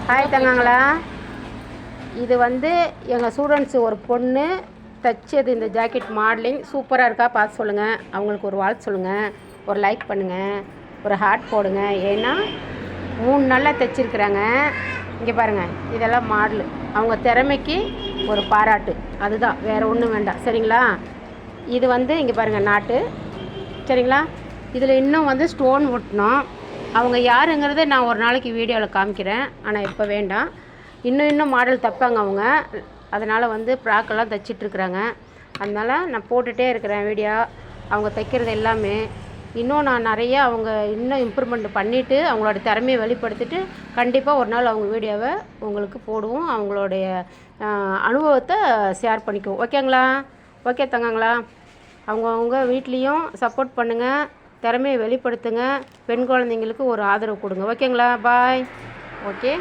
Hi தங்காங்களா. இது வந்து எங்கள் ஸ்டூடெண்ட்ஸு ஒரு பொண்ணு தைச்சது. இந்த ஜாக்கெட் மாடலிங் சூப்பராக இருக்கா, பார்த்து சொல்லுங்கள். அவங்களுக்கு ஒரு வாழ்த்து சொல்லுங்கள், ஒரு லைக் பண்ணுங்கள், ஒரு ஹார்ட் போடுங்க. ஏன்னா 3 நாளாக தைச்சிருக்குறாங்க. இங்கே பாருங்கள், இதெல்லாம் மாடலு. அவங்க திறமைக்கு ஒரு பாராட்டு, அதுதான், வேறு ஒன்றும் வேண்டாம். சரிங்களா? இது வந்து இங்கே பாருங்கள் நாட்டு. சரிங்களா? இதில் இன்னும் வந்து ஸ்டோன் ஒட்டணும். அவங்க யாருங்கிறத நான் ஒரு நாளைக்கு வீடியோவில் காமிக்கிறேன், ஆனால் இப்போ வேண்டாம். இன்னும் மாடல் தைப்பாங்க அவங்க. அதனால் வந்து ஃப்ராக்கெல்லாம் தைச்சிட்ருக்குறாங்க. அதனால் நான் போட்டுகிட்டே இருக்கிறேன் வீடியோ, அவங்க தைக்கிறது எல்லாமே. இன்னும் நான் நிறையா அவங்க இன்னும் இம்ப்ரூவ்மெண்ட் பண்ணிவிட்டு அவங்களோட திறமையை வெளிப்படுத்திட்டு கண்டிப்பாக ஒரு நாள் அவங்க வீடியோவை உங்களுக்கு போடுவோம். அவங்களுடைய அனுபவத்தை ஷேர் பண்ணிக்குவோம். ஓகேங்களா? ஓகே தங்கங்களா. அவங்கவுங்க வீட்லேயும் சப்போர்ட் பண்ணுங்கள், திறமையை வெளிப்படுத்துங்க, பெண் குழந்தைங்களுக்கு ஒரு ஆதரவு கொடுங்க. ஓகேங்களா? பாய். ஓகே.